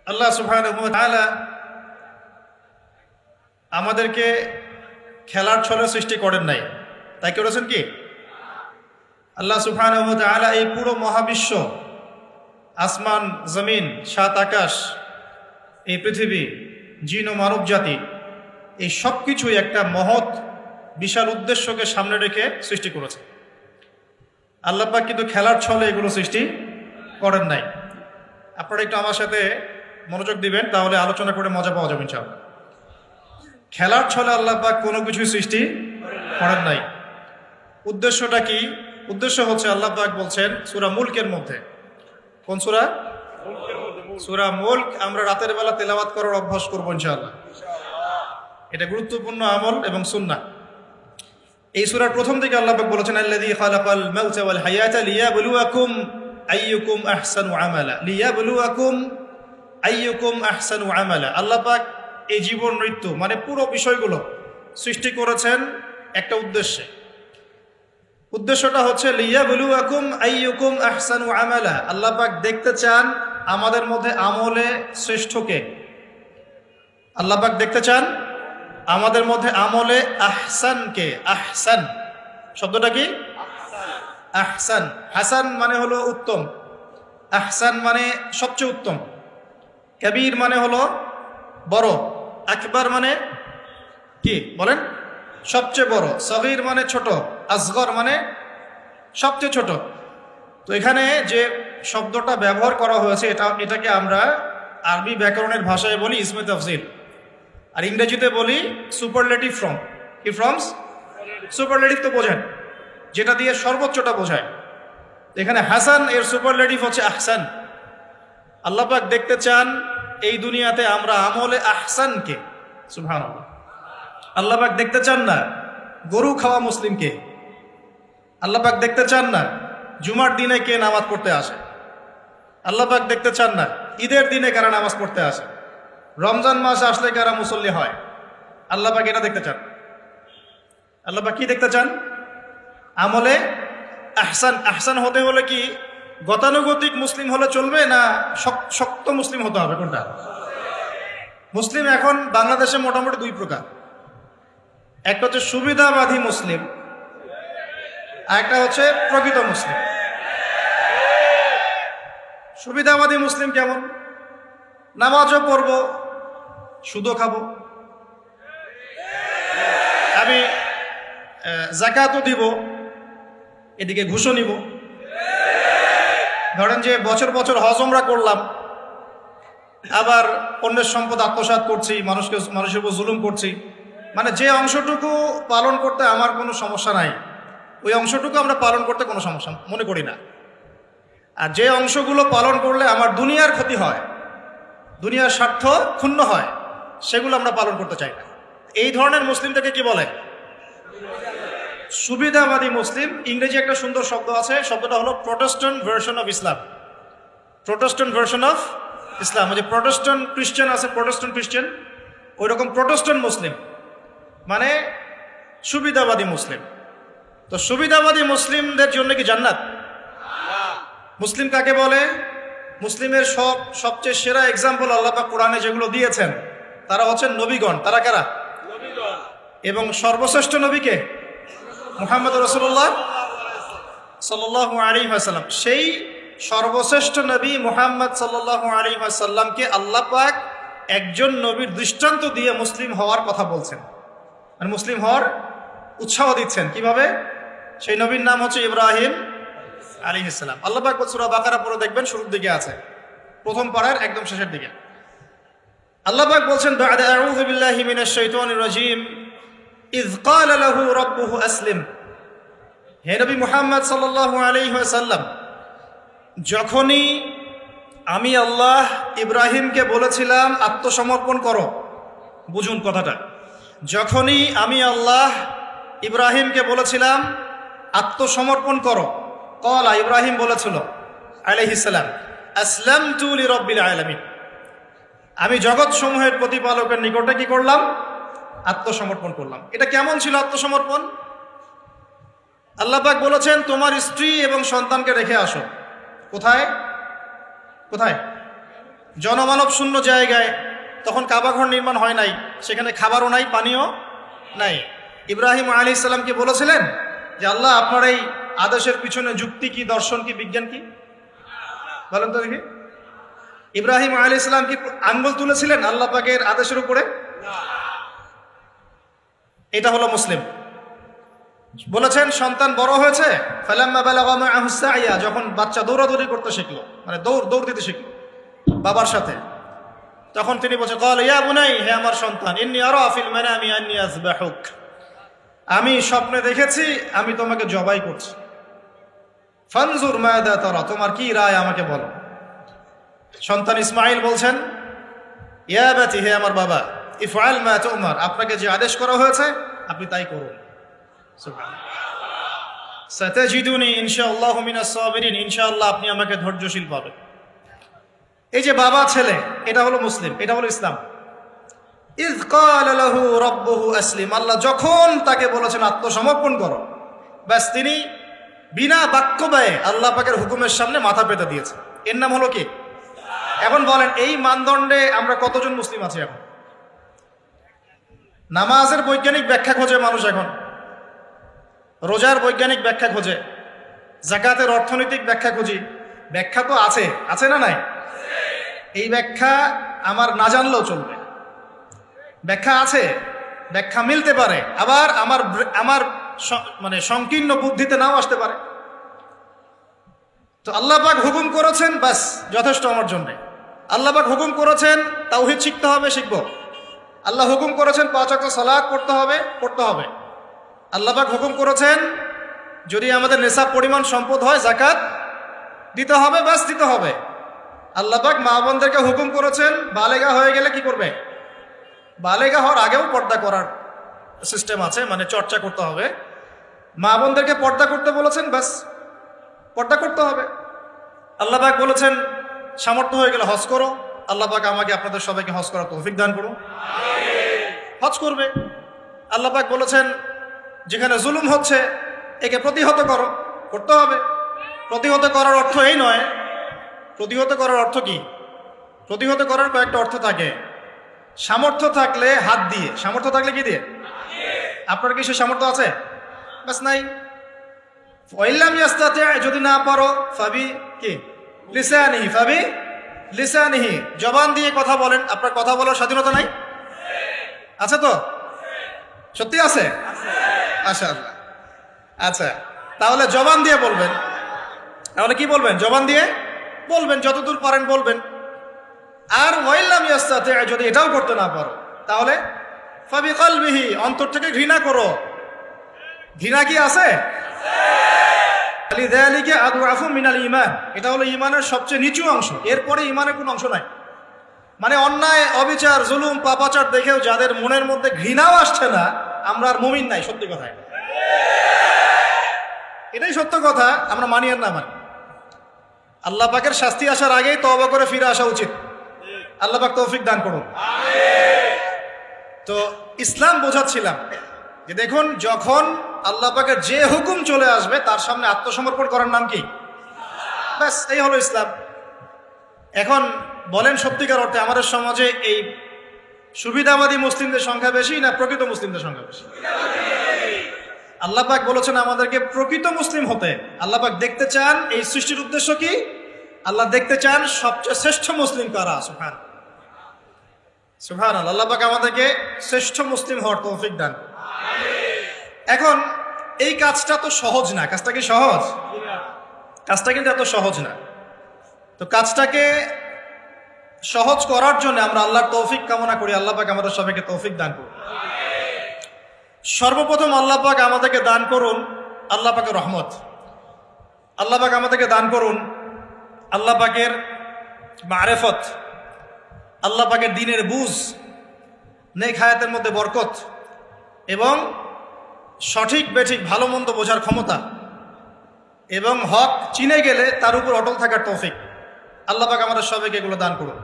আল্লাহ সুবহানাহু ওয়া তাআলা আমাদেরকে খেলার ছলে সৃষ্টি করেন নাই, তাই করেছেন কি? আল্লাহ সুবহানাহু ওয়া তাআলা এই পুরো মহাবিশ্ব, আসমান জমিন, সাত আকাশ, এই পৃথিবী, জিন ও মানব জাতি, এই সব কিছুই একটা মহৎ বিশাল উদ্দেশ্যকে সামনে রেখে সৃষ্টি করেছে। আল্লাহ পাক কিন্তু খেলার ছলে এগুলো সৃষ্টি করেন নাই। আপনারা একটু আমার সাথে মনোযোগ দিবেন, তাহলে আলোচনা করে মজা পাওয়া যাবে ইনশাআল্লাহ। খেলার ছলে আল্লাহ পাক কোনো কিছুই সৃষ্টি করেন নাই। উদ্দেশ্যটা কি? উদ্দেশ্য হচ্ছে আল্লাহ পাক বলছেন সূরা মুলকের মধ্যে। কোন সূরা? সূরা মুলক। আমরা রাতের বেলা তেলাওয়াত করার অভ্যাস করবো ইনশাআল্লাহ। এটা গুরুত্বপূর্ণ আমল এবং সুন্নাহ। এই সূরার প্রথম দিকে আল্লাহ পাক বলেছেন আল্লাযী খালাকাল মাউতা ওয়াল হায়াতা লিয়াবলুয়াকুম আইয়ুকুম আহসানু আমালা। লিয়াবলুয়াকুম আইয়ুকুম আহসানু আমালা। আল্লাহ পাক এই জীবন মৃত্যু মানে পুরো বিষয়গুলো সৃষ্টি করেছেন একটা উদ্দেশ্যে। উদ্দেশ্যটা হচ্ছে লিয়াবলুয়াকুম আইয়ুকুম আহসানু আমালা। আল্লাহ পাক দেখতে চান আমাদের মধ্যে আমলে শ্রেষ্ঠকে। আল্লাহ পাক দেখতে চান আমাদের মধ্যে আমলে আহসানকে। আহসান শব্দটা কি? আহসান। হাসান মানে হলো উত্তম, আহসান মানে সবচেয়ে উত্তম, কবির মানে হলো বড়, আকবার মানে কি বলেন? সবচেয়ে বড়, সগীর মানে ছোট, আসগর মানে সবচেয়ে ছোট। তো এখানে যে শব্দটা ব্যবহার করা হয়েছে এটাকে আমরা আরবি ব্যাকরণের ভাষায় বলি ইসমে তাফজিল, আর ইংরেজিতে বলি সুপারলেটিভ ফর্ম। কি ফর্মস? সুপারলেটিভ তো বোঝেন, যেটা দিয়ে সর্বোচ্চটা বোঝায়। এখানে হাসান এর সুপারলেটিভ হচ্ছে আহসান। আল্লাহ পাক দেখতে চান এই দুনিয়াতে আমরা আমলে আহসানকে। সুবহানাল্লাহ। আল্লাহ পাক দেখতে চান না গরু খাওয়া মুসলিমকে। আল্লাহ পাক দেখতে চান না জুমার দিনে কে নামাজ পড়তে আসে। আল্লাহ পাক দেখতে চান না ঈদের দিনে কারা নামাজ পড়তে আসে, রমজান মাস আসলে কারা মুসল্লি হয়। আল্লাহ পাক এটা দেখতে চান। আল্লাহ পাক কি দেখতে চান? আমলে আহসান। আহসান হতে হলে কি গতানুগতিক মুসলিম হলে চলবে, না শক্ত মুসলিম হতে হবে? কোনটা? মুসলিম এখন বাংলাদেশে মোটামুটি দুই প্রকার। একটা হচ্ছে সুবিধাবাদী মুসলিম, আর একটা হচ্ছে প্রকৃত মুসলিম। সুবিধাবাদী মুসলিম কেমন? নামাজও পড়বো, সুদও খাবো, আমি যাকাতও দিব, এদিকে ঘুষও নিব। ধরেন যে বছর বছর হজ উমরা করলাম, আবার অন্যের সম্পদ আত্মসাৎ করছি, মানুষের উপর জুলুম করছি। মানে যে অংশটুকু পালন করতে আমার কোনো সমস্যা নাই, ওই অংশটুকু আমরা পালন করতে কোনো সমস্যা মনে করি না। আর যে অংশগুলো পালন করলে আমার দুনিয়ার ক্ষতি হয়, দুনিয়ার স্বার্থ ক্ষুণ্ণ হয়, সেগুলো আমরা পালন করতে চাই না। এই ধরনের মুসলিমটাকে কি বলে? সুবিধাবাদী মুসলিম। ইংরেজি একটা সুন্দর শব্দ আছে, শব্দটা হলো Protestant version of Islam. Protestant version of Islam, যে প্রোটেস্ট্যান্ট খ্রিস্টান আছে, প্রোটেস্ট্যান্ট খ্রিস্টান, ওই রকম প্রোটেস্ট্যান্ট মুসলিম মানে সুবিধাবাদী মুসলিম। তো সুবিধাবাদী মুসলিমদের জন্য কি জান্নাত? মুসলিম কাকে বলে? মুসলিমের সবচেয়ে সেরা এক্সাম্পল আল্লাহ পাক কোরআনে যেগুলো দিয়েছেন তারা হচ্ছেন নবীগণ। তারা কারা? এবং সর্বশ্রেষ্ঠ নবীকে মুহাম্মদ রাসূলুল্লাহ সাল্লাল্লাহু আলাইহি ওয়াসাল্লাম। সেই সর্বশ্রেষ্ঠ নবী মুহাম্মদ সাল্লাল্লাহু আলাইহি ওয়াসাল্লামকে আল্লাহ পাক একজন নবীর দৃষ্টান্ত দিয়ে মুসলিম হওয়ার কথা বলছেন, মানে মুসলিম হওয়ার উৎসাহ দিচ্ছেন। কিভাবে? সেই নবীর নাম হচ্ছে ইব্রাহিম আলাইহিস সালাম। আল্লাহ পাক সূরা বাকারা পড়ে দেখবেন, শুরুর দিকে আছে, প্রথম পারার একদম শেষের দিকে। আল্লাহ পাক বলছেন বা'দা আউযু বিল্লাহি মিনাশ শাইতানির রাজীম ইয ক্বালা লাহু রাব্বুহু আসলিম। হে নবী মুহাম্মদ সাল্লাল্লাহু আলাইহি ওয়াসাল্লাম, যখনই আমি আল্লাহ ইব্রাহিমকে বলেছিলাম আত্মসমর্পণ করো, বুঝুন কথাটা, যখনই আমি আল্লাহ ইব্রাহিমকে বলেছিলাম আত্মসমর্পণ করো, ক্বালা ইব্রাহিম বলেছিল আলাইহিস সালাম আসলামতু লিরাব্বিল আলামিন, আমি জগৎ সমূহের প্রতিপালকের নিকটে কি করলাম? আত্মসমর্পণ করলাম। এটা কেমন ছিল আত্মসমর্পণ? আল্লাহ পাক বলেছেন তোমার স্ত্রী এবং সন্তানকে রেখে আসো। কোথায়? কোথায়? জনমানব শূন্য জায়গায়, তখন কাবাঘর নির্মাণ হয় নাই, সেখানে খাবারও নাই, পানিও নাই। ইব্রাহিম আলাইহিস সালামকে বলেছিলেন যে আল্লাহ আপনার এই আদেশের পিছনে যুক্তি কি, দর্শন কি, বিজ্ঞান কি? বলেন তো দেখি। ইব্রাহিম আলাইহিস সালাম কি আঙ্গুল তুলেছিলেন আল্লাহ পাকের আদেশের উপরে? এটা হলো মুসলিম। বলেছেন সন্তান বড় হয়েছে, ফালাম্মা বালাগা মাআহু সাইয়া, যখন বাচ্চা দৌড়াদৌড়ি করতে শিখলো, মানে দৌড় দিতে শিখলো বাবার সাথে, তখন তিনি বলছেন ক্বাল ইয়া বুনাই, হে আমার সন্তান, ইন্নী আরা ফিল মানামি আন্নী আযবাহুক, আমি স্বপ্নে দেখেছি আমি তোমাকে জবাই করছি। ফানজুর মাযা তারা, তোমার কি রায় আমাকে বলো। সন্তান ইসমাঈল বলছেন ইয়া বাতি, হে আমার বাবা, ইফআল মা তুমার, আপনাকে যে আদেশ করা হয়েছে আপনি তাই করুন। সাতাজিদুনি ইনশাআল্লাহু মিনাস সাবিরিন, ইনশাআল্লাহ আপনি আমাকে ধৈর্যশীল পাবেন। এই যে বাবা ছেলে, এটা হলো মুসলিম, এটা হলো ইসলাম। ইয ক্বালা লাহু রাব্বুহু আসলিম, আল্লাহ যখন তাকে বলেছেন আত্মসমর্পণ করো, ব্যাস তিনি বিনা বাক্য ব্যয়ে আল্লাহ পাকের হুকুমের সামনে মাথা পেতে দিয়েছে। এর নাম হলো কি? এখন বলেন এই মানদণ্ডে আমরা কতজন মুসলিম আছি? এখন নামাজের বৈজ্ঞানিক ব্যাখ্যা খোঁজে মানুষ, এখন রোজার বৈজ্ঞানিক ব্যাখ্যা খোঁজে, যাকাতের অর্থনৈতিক ব্যাখ্যা খুঁজি। ব্যাখ্যা তো আছে, আছে না নাই? এই ব্যাখ্যা আমার না জানলেও চলবে। ব্যাখ্যা আছে, ব্যাখ্যা মিলতে পারে, আবার আমার মানে সংকীর্ণ বুদ্ধিতে নাও আসতে পারে। তো আল্লাহ পাক হুকুম করেছেন, বাস যথেষ্ট আমার জন্য। আল্লাহ পাক হুকুম করেছেন তাওহীদ শিখতে হবে, শিখবো। আল্লাহ হুকুম করেছেন 5 ওয়াক্ত সালাত পড়তে হবে, পড়তে হবে। আল্লাহ পাক হুকুম করেছেন যদি আমাদের নেশাব পরিমাণ সম্পদ হয় যাকাত দিতে হবে, বাস দিতে হবে। আল্লাহ পাক মা বোনদেরকে হুকুম করেছেন বালেগা হয়ে গেলে কি করবে? বালেগা হওয়ার আগেও পর্দা করার সিস্টেম আছে, মানে চর্চা করতে হবে। মা বোনদেরকে পর্দা করতে বলেছেন, বাস পর্দা করতে হবে। আল্লাহ পাক বলেছেন সামর্থ্য হয়ে গেলে হজ করো। আল্লাহ পাক আমাকে আপনাদের সবাইকে হজ করার তৌফিক দান করুন, হজ করবে। আল্লাহ পাক বলেছেন যেখানে জুলুম হচ্ছে একে প্রতিহত করো, করতে হবে। প্রতিহত করার অর্থ এই নয়। প্রতিহত করার অর্থ কি? প্রতিহত করার কয়েকটা অর্থ থাকে। সামর্থ্য থাকলে হাত দিয়ে, সামর্থ্য থাকলে কি দিয়ে? আপনার কি সে সামর্থ্য আছে? বাস নাই। ওয়াইল্লাম ইয়াস্তাতি, যদি না পারো ফাবি কি লিসানিহি, ফাবি লিসানিহি, জবান দিয়ে কথা বলেন। আপনার কথা বলার স্বাধীনতা নাই? আছে তো? সত্যি আছে? মাশাআল্লাহ। আচ্ছা, তাহলে জবান দিয়ে বলবেন। তাহলে কি বলবেন? জবান দিয়ে বলবেন, যতদূর পারেন বলবেন। আর ওয়াইল্লাম ইয়াস্তাতি, যদি এটাও করতে না পারো তাহলে ফাবি কলবিহি, অন্তর থেকে ঘৃণা করো। ঘৃণা কি আছে? লিযালিকা আদআফু মিনাল ঈমান, এটা হলো ঈমানের সবচেয়ে নিচু অংশ। এরপরে ঈমানের কোনো অংশ নাই। মানে অন্যায়, অবিচার, জুলুম, পাপাচার দেখেও যাদের মনের মধ্যে ঘৃণাও আসছে না, আমরা আর মুমিন নাই। সত্যি কথা, এটাই সত্য কথা। আমরা মানি আর না মানি, আল্লাহ পাকের শাস্তি আসার আগেই তওবা করে ফিরে আসা উচিত। আল্লাহ পাক তৌফিক দান করুন। তো ইসলাম বোঝাচ্ছিলাম যে দেখুন, যখন আল্লাহ পাকের যে হুকুম চলে আসবে তার সামনে আত্মসমর্পণ করার নাম কি? ব্যাস এই হলো ইসলাম। এখন বলেন সত্যিকার অর্থে আমাদের সমাজে এই সুবিধাবাদী মুসলিমদের সংখ্যা বেশি না প্রকৃত মুসলিমদের সংখ্যা বেশি? আল্লাহ পাক বলেছেন আমাদেরকে প্রকৃত মুসলিম হতে। আল্লাহ পাক দেখতে চান, এই সৃষ্টির উদ্দেশ্য কি? আল্লাহ দেখতে চান সবচেয়ে শ্রেষ্ঠ মুসলিম কারা। সুবহান সুবহানাল্লাহ। আল্লাহ পাক আমাদেরকে শ্রেষ্ঠ মুসলিম হওয়ার তৌফিক দান। এখন এই কাজটা তো সহজ না। কাজটা কি সহজ? কাজটা কিন্তু এত সহজ না। তো কাজটাকে সহজ করার জন্য আমরা আল্লাহর তৌফিক কামনা করি। আল্লাহ পাক আমাদের সবাইকে তৌফিক দান করুন। সর্বপ্রথম আল্লাহ পাক আমাদেরকে দান করুন আল্লাহ পাকের রহমত। আল্লাহ পাক আমাদেরকে দান করুন আল্লাহ পাকের মারেফত, আল্লাহ পাকের দ্বীনের বুঝ, নেক হায়াতের মধ্যে বরকত এবং সঠিক বেঠিক ভালো মন্দ বোঝার ক্ষমতা এবং হক চিনে গেলে তার উপর অটল থাকার তৌফিক। আল্লাহ পাক আমাদের সবাইকে এগুলো দান করুন।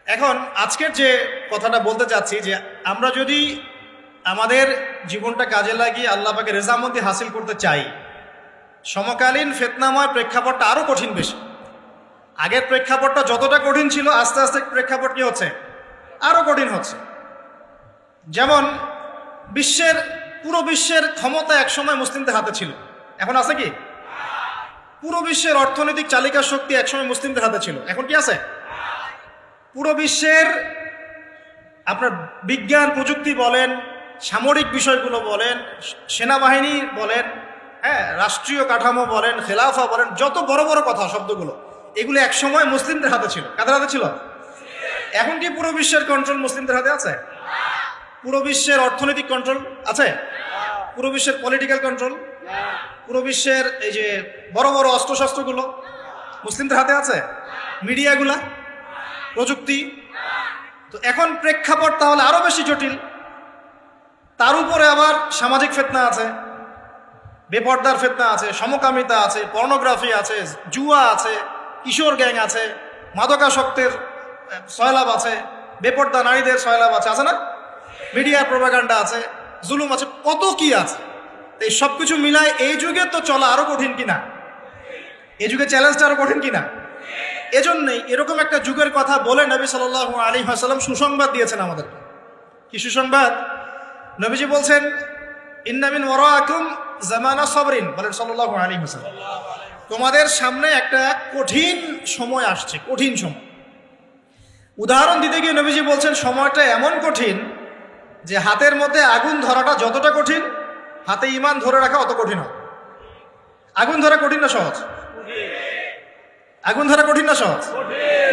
এখন আজকের যে কথাটা বলতে চাচ্ছি যে আমরা যদি আমাদের জীবনটা কাজে লাগিয়ে আল্লাহ পাকের রেজামন্দি হাসিল করতে চাই, সমকালীন ফিতনাময় প্রেক্ষাপটটা আরো কঠিন বেশি। আগের প্রেক্ষাপটটা যতটা কঠিন ছিল আস্তে আস্তে প্রেক্ষাপট কি হচ্ছে, আরো কঠিন হচ্ছে। যেমন পুরো বিশ্বের ক্ষমতা একসময় মুসলিমদের হাতে ছিল, এখন আছে কি? পুরো বিশ্বের অর্থনৈতিক চালিকা শক্তি একসময় মুসলিমদের হাতে ছিল, এখন কি আছে? পুরো বিশ্বের আপনার বিজ্ঞান প্রযুক্তি বলেন, সামরিক বিষয়গুলো বলেন, সেনাবাহিনী বলেন, হ্যাঁ, রাষ্ট্রীয় কাঠামো বলেন, খেলাফা বলেন, যত বড় বড় কথা শব্দগুলো, এগুলো একসময় মুসলিমদের হাতে ছিল। কাদের হাতে ছিল? এখন কি পুরো বিশ্বের কন্ট্রোল মুসলিমদের হাতে আছে? পুরো বিশ্বের অর্থনৈতিক কন্ট্রোল আছে? পুরো বিশ্বের পলিটিক্যাল কন্ট্রোল, পুরো বিশ্বের এই যে বড় বড় অস্ত্রশস্ত্রগুলো মুসলিমদের হাতে আছে? মিডিয়াগুলা, প্রযুক্তি? তো এখন প্রেক্ষাপট তাহলে আরো বেশি জটিল। তার উপরে আবার সামাজিক ফিতনা আছে, বেপর্দার ফিতনা আছে, সমকামিতা আছে, পর্নোগ্রাফি আছে, জুয়া আছে, কিশোর গ্যাং আছে, মাদকাসক্তের সয়লাভ আছে, বেপর্দা নারীদের সয়লাভ আছে, আছে না? মিডিয়ার প্রোপাগান্ডা আছে, জুলুম আছে, কত কি আছে। এই সব কিছু মিলায় এই যুগে তো চলা আরো কঠিন কিনা? এই যুগে চ্যালেঞ্জটা আরো কঠিন কিনা? এজন্যই এরকম একটা যুগের কথা বলে নবী সাল্লাল্লাহু আলাইহি ওয়াসাল্লাম সুসংবাদ দিয়েছেন আমাদেরকে। কি সুসংবাদ? নবীজি বলছেন, ইন্না মিন ওয়ারাকুম জামানা সাবরিন, বলেন সাল্লাল্লাহু আলাইহি ওয়াসাল্লাম, তোমাদের সামনে একটা কঠিন সময় আসছে, কঠিন সময়। উদাহরণ দিতে গিয়ে নবীজি বলছেন সময়টা এমন কঠিন যে হাতের মধ্যে আগুন ধরাটা যতটা কঠিন, হাতে ঈমান ধরে রাখা অত কঠিন হবে। আগুন ধরা কঠিন না সহজ? আগুন ধরা কঠিন না সহজ?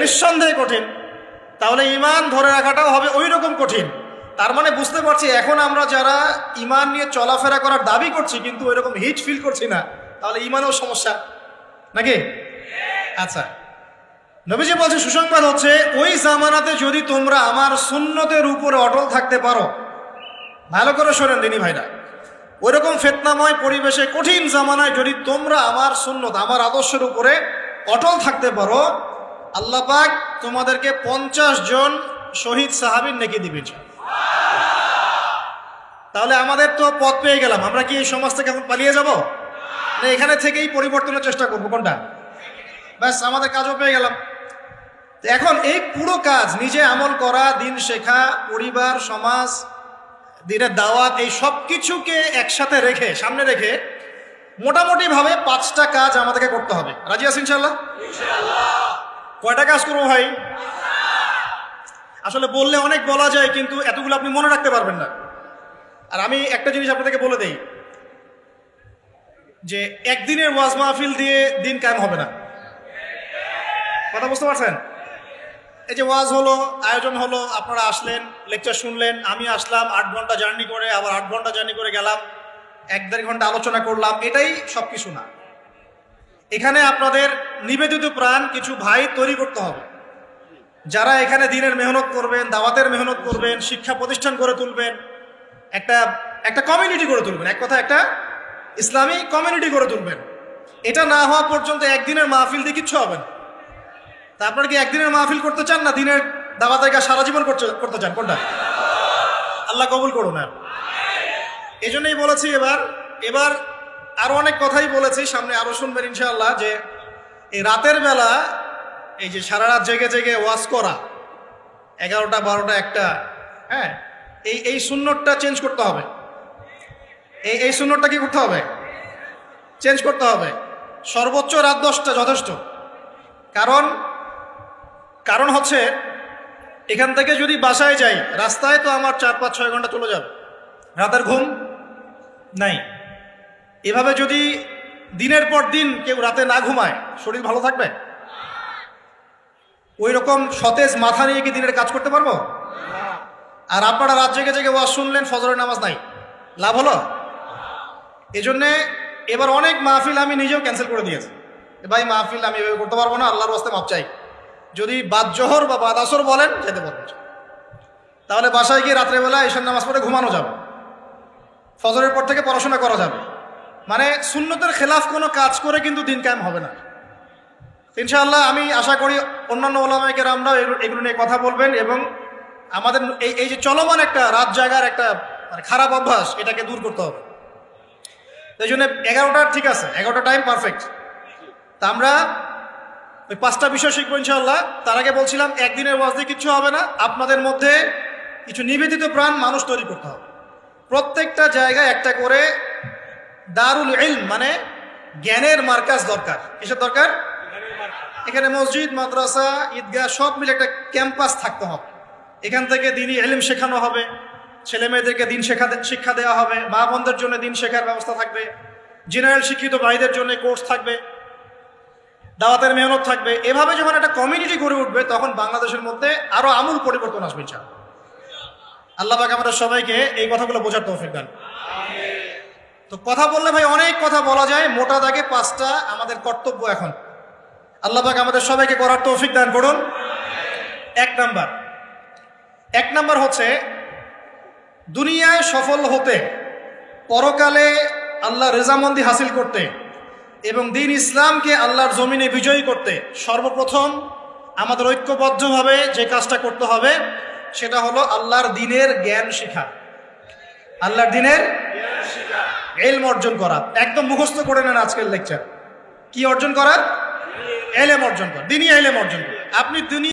নিঃসন্দেহে কঠিন। তাহলে ঈমান ধরে রাখাটাও হবে ওই রকম কঠিন। তার মানে বুঝতে পারছি এখন আমরা যারা ঈমান নিয়ে চলাফেরা করার দাবি করছি কিন্তু ওই রকম হিট ফিল করছি না, তাহলে ঈমানেও সমস্যা নাকি? আচ্ছা, নবীজি বলছে সুসংবাদ হচ্ছে ওই জামানাতে যদি তোমরা আমার সুন্নতের উপরে অটল থাকতে পারো, ভালো করে শোনেন দিনী ভাইরা, ওই রকম ফিতনাময় পরিবেশে কঠিন জামানায় যদি তোমরা আমার সুন্নত, আমার আদর্শের উপরে অটল থাকতে পারো, আল্লাহ পাক তোমাদেরকে 50 জন শহীদ সাহাবীর নেকি দিবেন। তাহলে আমাদের তো পথ পেয়ে গেলাম। আমরা কি এই সমাজ থেকে এখন পালিয়ে যাব, না এখানে থেকেই পরিবর্তনের চেষ্টা করবো? কোনটা? ব্যাস, আমাদের কাজও পেয়ে গেলাম। এখন এই পুরো কাজ, নিজে আমল করা, দিন শেখা, পরিবার, সমাজ, দিনের দাওয়াত, এই সব কিছুকে একসাথে রেখে, সামনে রেখে মোটামুটি ভাবে 5টা কাজ আমাদেরকে করতে হবে। রাজি আছেন ইনশাআল্লাহ? কয়টা কাজ করবো ভাই? আসলে বললে অনেক বলা যায়, কিন্তু এতগুলো আপনি মনে রাখতে পারবেন না। আর আমি একটা জিনিস আপনাদেরকে বলে দেই যে একদিনের ওয়াজ মাহফিল দিয়ে দিন কায়েম হবে না। কথা বুঝতে পারছেন? এই যে ওয়াজ হলো, আয়োজন হলো, আপনারা আসলেন, লেকচার শুনলেন, আমি আসলাম 8 ঘন্টা জার্নি করে, আবার 8 ঘন্টা জার্নি করে গেলাম, 1-1.5 ঘন্টা আলোচনা করলাম, এটাই সব কিছু না। এখানে আপনাদের নিবেদিত প্রাণ কিছু ভাই তৈরি করতে হবে, যারা এখানে দিনের মেহনত করবেন, দাওয়াতের মেহনত করবেন, শিক্ষা প্রতিষ্ঠান গড়ে তুলবেন, একটা কমিউনিটি গড়ে তুলবেন, এক কথা একটা ইসলামী কমিউনিটি গড়ে তুলবেন। এটা না হওয়া পর্যন্ত একদিনের মাহফিল দিয়ে কিচ্ছু হবে না। তা আপনারা কি একদিনের মাহফিল করতে চান, না দিনের দাওয়াতের কাজ সারা জীবন করতে চান? কোনটা? আল্লাহ কবুল করুন। এই জন্যই বলেছি এবার আরো অনেক কথাই বলেছি, সামনে আরো শুনবেন ইনশাআল্লাহ, যে এই রাতের বেলা এই যে সারা রাত জেগে জেগে ওয়াজ করা, 11টা 12টা 1টা, হ্যাঁ, এই সুন্নতটা চেঞ্জ করতে হবে। এই সুন্নতটা কি করতে হবে? চেঞ্জ করতে হবে। সর্বোচ্চ রাত 10টা যথেষ্ট। কারণ হচ্ছে এখান থেকে যদি বাসায় যাই, রাস্তায় তো আমার 4-5-6 ঘন্টা চলে যাবে, রাতের ঘুম নাই। এভাবে যদি দিনের পর দিন কেউ রাতে না ঘুমায়, শরীর ভালো থাকবে? ওই রকম সতেজ মাথা নিয়ে কি দিনের কাজ করতে পারবো? আর আপনারা রাত জেগে জেগে ওয়াজ শুনলেন, ফজরের নামাজ নাই, লাভ হলো? এজন্যে এবার অনেক মাহফিল আমি নিজেও ক্যান্সেল করে দিয়েছি। ভাই মাহফিল আমি এভাবে করতে পারবো না, আল্লাহর রাস্তায় মাপ চাই। যদি বাদ জোহর বা বাদ আসর বলেন যেতে পারবেন, তাহলে বাসায় গিয়ে রাত্রেবেলা ঈশার নামাজ পড়ে ঘুমানো যাবে, ফজরের পর থেকে পড়াশোনা করা যাবে। মানে সুন্নতের খেলাফ কোনো কাজ করে কিন্তু দিন কায়েম হবে না ইনশাআল্লাহ। আমি আশা করি অন্যান্য ওলামায়ে কেরামরাও এগুলো নিয়ে কথা বলবেন, এবং আমাদের এই যে চলমান একটা রাত জাগার একটা খারাপ অভ্যাস, এটাকে দূর করতে হবে। এই জন্য 11টা ঠিক আছে, 11টা টাইম পারফেক্ট। তা আমরা ওই 5টা বিষয় শিখবো ইনশাআল্লাহ। তার আগে বলছিলাম একদিনের ওয়াজ দিয়ে কিচ্ছু হবে না, আপনাদের মধ্যে কিছু নিবেদিত প্রাণ মানুষ তৈরি করতে হবে। প্রত্যেকটা জায়গায় একটা করে দারুল ইলম মানে জ্ঞানের মার্কাজ দরকার। কিসের দরকার? এখানে মসজিদ, মাদ্রাসা, ঈদগাহ সব মিলে একটা ক্যাম্পাস থাকতে হবে। এখান থেকে দিনই ইলম শেখানো হবে, ছেলে মেয়েদেরকে দিন শিক্ষা দেওয়া হবে, মা বোনদের জন্য দিন শেখার ব্যবস্থা থাকবে, জেনারেল শিক্ষিত ভাইদের জন্য কোর্স থাকবে, দাওয়াতের মেহনত থাকবে। এভাবে যখন একটা কমিউনিটি গড়ে উঠবে তখন বাংলাদেশের মধ্যে আরো আমূল পরিবর্তন আসবে ইনশাআল্লাহ। আল্লাহ পাক আমাদের সবাইকে এই কথাগুলো বোঝার তৌফিক দান। তো কথা বললে ভাই অনেক কথা বলা যায়, মোটা দাগে 5টা আমাদের কর্তব্য এখন আল্লাহ পাক আমাদের সবাইকে করার তৌফিক দান করুন। এক নাম্বার হচ্ছে দুনিয়ায় সফল হতে, পরকালে আল্লাহ রেজামন্দি হাসিল করতে এবং দ্বীন ইসলামকে আল্লাহর জমিনে বিজয়ী করতে সর্বপ্রথম আমাদের ঐক্যবদ্ধভাবে যে কাজটা করতে হবে সেটা হলো আল্লাহর দ্বীনের জ্ঞান শেখা, আল্লাহর দ্বীনের ইলম অর্জন করা। একদম মুখস্থ করে নেন আজকের লেকচার। কি অর্জন করা? ইলম অর্জন করা, দ্বীনি ইলম অর্জন করা। আপনি দুনিয়া